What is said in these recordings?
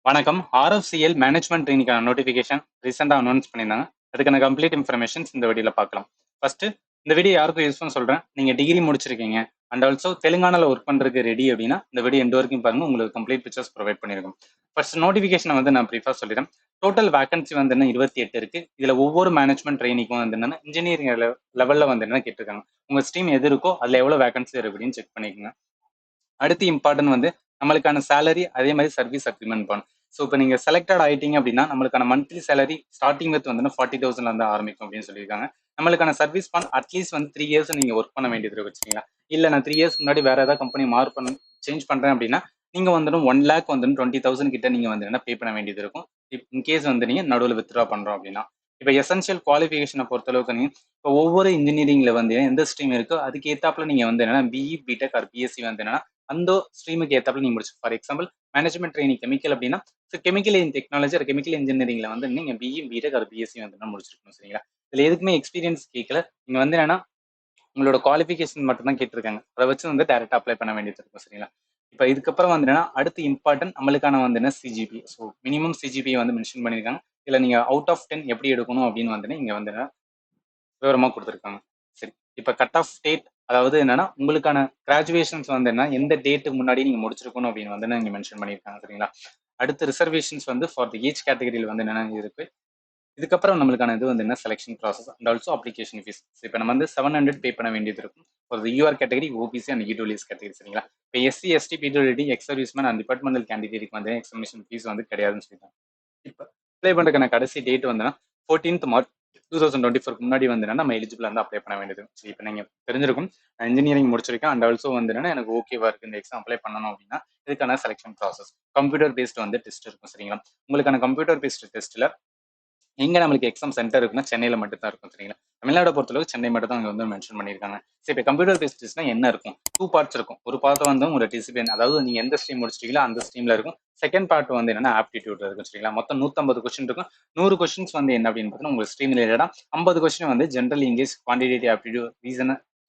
வணக்கம். RFCL management ட்ரெயினிக்கான notification ரீசெண்டாக announce பண்ணியிருந்தாங்க. அதுக்கான கம்ப்ளீட் இன்ஃபர்மேஷன்ஸ் இந்த வீடியோவில் பார்க்கலாம். ஃபர்ஸ்ட் இந்த வீடியோ யாருக்கும் யூஸ்ஃபுல் சொல்கிறேன். நீங்கள் டிகிரி முடிச்சிருக்கீங்க அண்ட் ஆல்சோ தெலுங்கானாவில் ஒர்க் பண்ணுறதுக்கு ரெடி அப்படின்னா இந்த வீடியோ எண்டு வரைக்கும் பாருங்க, உங்களுக்கு கம்ப்ளீட் பிக்சர்ஸ் ப்ரொவைட் பண்ணியிருக்கும். ஃபர்ஸ்ட் நோட்டிஃபிகேஷனை வந்து நான் ப்ரீஃபாக சொல்லிடுறேன். டோட்டல் வேகன்சி வந்து என்ன 28 இருக்கு. இதில் ஒவ்வொரு மேனேஜ்மெண்ட் ட்ரெயினிக்கும் வந்து என்னன்னா இன்ஜினியரிங் லெவலில் வந்து என்ன கேட்டிருக்காங்க. உங்கள் ஸ்ட்ரீம் எது இருக்கோ அதில் எவ்வளோ வேகன்சி இருக்கு அப்படின்னு செக் பண்ணிக்கோங்க. அடுத்து இம்பார்ட்டன்ட் வந்து நம்மளுக்கான சேலரி, அதே மாதிரி சர்வீஸ் அக்ரிமெண்ட் பண்ணணும். ஸோ இப்போ நீங்கள் செலக்டட் ஆகிட்டீங்க அப்படின்னா நம்மளுக்கான மந்த்லி சேலரி ஸ்டார்டிங் வித் வந்து 40,000 வந்து ஆரம்பிக்கும் அப்படின்னு சொல்லியிருக்காங்க. நம்மளுக்கான சர்வீஸ் பான் அட்லீஸ்ட் வந்து 3 இயர்ஸ் நீங்கள் ஒர்க் பண்ண வேண்டியது இருக்கு வச்சுக்கீங்களா. இல்லை நான் 3 இயர்ஸ் முன்னாடி வேற ஏதாவது கம்பெனி சேஞ்ச் பண்ணுறேன் அப்படின்னா நீங்கள் வந்து 1 லேக் வந்து 20,000 கிட்ட நீங்கள் வந்து என்ன பே பண்ண வேண்டியது இருக்கும். இன்கேஸ் வந்து நீங்கள் நடுவில் வித்ட்ரா பண்ணுறோம் அப்படின்னா. இப்போ எசென்ஷியல் குவாலிஃபிகேஷனை பொறுத்தளவுக்கு நீங்கள் இப்போ ஒவ்வொரு இன்ஜினியரிங்ல வந்து எந்த ஸ்ட்ரீம் இருக்கோ அதுக்கு ஏத்தாப்புல நீங்கள் வந்து என்னன்னா பிஇ, பிடெக் ஆர் பிஎஸ்சி வந்து என்னன்னா அந்த ஸ்ட்ரீமுக்கு ஏத்தாப்புல நீங்க முடிச்சு. For example management training chemical அப்படின்னா கெமிக்கல் இன் டெக்னாலஜி ஒரு கெமிக்கல் இன்ஜினியரிங்ல வந்து நீங்க பிஇ, பிடெக் ஒரு பிஎஸ்சி வந்து முடிச்சிருக்கணும். சரிங்களா. இதுல எதுக்குமே எக்ஸ்பீரியன்ஸ் கேட்கல. நீங்க வந்து என்னன்னா உங்களோட குவாலிஃபிகேஷன் மட்டும் தான் கேட்டிருக்காங்க. அதை வச்சு வந்து டேரக்டா அப்ளை பண்ண வேண்டியது இருக்கும். சரிங்களா. இப்போ இதுக்கப்புறம் வந்து என்னன்னா அடுத்து இம்பார்ட்டன்ட் நம்மளுக்கான வந்து என்ன சிஜிபி. ஸோ மினிமம் சிஜிபி வந்து மென்ஷன் பண்ணியிருக்காங்க. இல்ல நீங்க அவுட் ஆஃப் 10 எப்படி எடுக்கணும் அப்படின்னு வந்து இங்க வந்து விவரமா கொடுத்துருக்காங்க. சரி, இப்போ கட் ஆஃப் டேட் அதாவது என்னன்னா உங்களுக்கான கிராஜுவேஷன்ஸ் வந்து என்ன எந்த டேட்டுக்கு முன்னாடி நீங்க முடிச்சிருக்கணும் அப்படின்னு வந்து நீங்க மென்ஷன் பண்ணியிருக்காங்க. சரிங்களா. அடுத்து ரிசர்வேஷன்ஸ் வந்து ஃபார் தி ஏஜ் கேட்டகரியில் வந்து என்னென்ன இருக்கு. இதுக்கப்புறம் நம்மளுக்கான இது வந்து என்ன selection process and also application fees. இப்போ நம்ம வந்து 700 பே பண்ண வேண்டியது இருக்கும் for the UR category, OBC and EWS category. சரிங்களா. இப்போ SC, ST, PWD, ex serviceman and departmental கேண்டிடேட்டுக்கு வந்து எக்ஸாமினேஷன் ஃபீஸ் வந்து கிடையாதுன்னு சொல்லிட்டாங்க. இப்போ அப்ளை பண்ணுறதுக்கான கடைசி டேட் வந்து 14th March 2024 முன்னாடி வந்து நம்ம எலிஜிபிள் வந்து அப்ளை பண்ண வேண்டியது. சரி, இப்போ நீங்கள் தெரிஞ்சிருக்கும் இன்ஜினியரிங் முடிச்சிருக்கேன் அண்ட் ஆல்சோ வந்து எனக்கு ஓகேவா இருக்கு இந்த எக்ஸாம் அப்ளை பண்ணணும் அப்படின்னா இதுக்கான செலெக்ஷன் ப்ராசஸ் கம்ப்யூட்டர் பேஸ்ட் வந்து டெஸ்ட் இருக்கும். சரிங்களா. உங்களுக்கான கம்ப்யூட்டர் பேஸ்ட் டெஸ்ட்டில் எங்க நம்மளுக்கு எக்ஸாம் சென்டர் இருக்குன்னா சென்னையில மட்டும் தான் இருக்கும். சரிங்களா. தமிழ்நாடு பொறுத்தளவுக்கு சென்னை மட்டும் தான் அங்க வந்து மென்ஷன் பண்ணியிருக்காங்க. சரி, இப்போ கம்ப்யூட்டர் பேஸ்ட் டெஸ்ட்னா என்ன இருக்கும். 2 பார்ட்ஸ் இருக்கும். ஒரு பார்ட் வந்து உங்களோட டிசிப்ளின், அதாவது நீங்க எந்த ஸ்ட்ரீம் முடிச்சிட்டீங்களோ அந்த ஸ்ட்ரீம்ல இருக்கும். செகண்ட் பார்ட் வந்து என்னன்னா ஆப்டிடியூட் இருக்கும். சரிங்களா. மொத்தம் 150 கொஸ்டின் இருக்கும். 100 கொஸ்டின்ஸ் வந்து என்ன அப்படின்னு பார்த்தீங்கன்னா உங்க ஸ்ட்ரீம் ரிலேட்டடா 50 கொஸ்டின் வந்து general English, quantitative aptitude,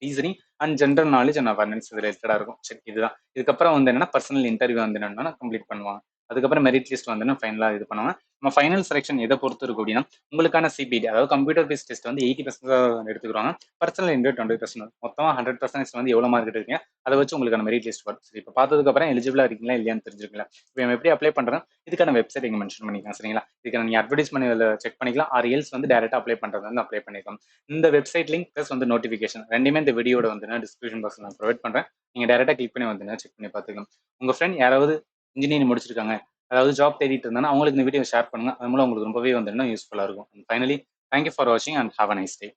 reasoning and general knowledge and awareness ரிலேட்டடா இருக்கும். சரி, இதுதான். இதுக்கப்புறம் வந்து என்னன்னா பர்சனல் இன்டர்வியூ வந்து என்னன்னா கம்ப்ளீட் பண்ணுவாங்க. அதுக்கப்புறம் மெரிட் லிஸ்ட் வந்து ஃபைனலா இது பண்ணுவாங்க. நம்ம ஃபைனல் செலெக்ஷன் எதை பொறுத்து இருக்கும் அப்படின்னா உங்களுக்கான சிபிடி அதாவது கம்ப்யூட்டர் பேஸ்ட் டெஸ்ட் வந்து 80% எடுத்துக்கிறாங்க. Personal interview 20%. மொத்தமாக 100% வந்து எவ்வளோ மார்க் எடுக்கீங்க அதை வச்சு உங்களுக்கான மெரிட் லிஸ்ட் வரும். சரி, இப்போ பார்த்ததுக்கு அப்புறம் எலிஜிபிளா இருக்கீங்களா இல்லையான்னு தெரிஞ்சுக்கலாம். இப்போ நம்ம எப்படி அப்ளை பண்றோம் இதுக்கான வெப்சைட் இங்கே மென்ஷன் பண்ணிக்கலாம். சரிங்களா. இதுக்கான நீங்க அட்வர்டைஸ்மெண்ட் செக் பண்ணிக்கலாம். ஆர் எல்ஸ் வந்து டேரக்டா அப்ளை பண்றது வந்து அப்ளை பண்ணிக்கலாம். இந்த வெப்சைட் லிங்க் ப்ளஸ் வந்து நோட்டிஃபிகேஷன் ரெண்டுமே இந்த வீடியோட வந்து டிஸ்கிரிப்ஷன் பாக்ஸ் நான் ப்ரொவைட் பண்றேன். நீங்க டேரக்டா கிளிக் பண்ணி வந்து செக் பண்ணி பார்த்துக்கலாம். உங்க ஃப்ரெண்ட் யாராவது இன்ஜினியரிங் முடிச்சிருக்காங்க அதாவது ஜாப் தேடிட்டு இருந்தாங்கன்னா அவங்களுக்கு இந்த வீடியோ ஷேர் பண்ணுங்க. அது மூலம் உங்களுக்கு ரொம்பவே வந்து யூஸ்ஃபுல்லா இருக்கும். ஃபைனலி தேங்க்யூ ஃபார் வாட்சிங் and have a nice day.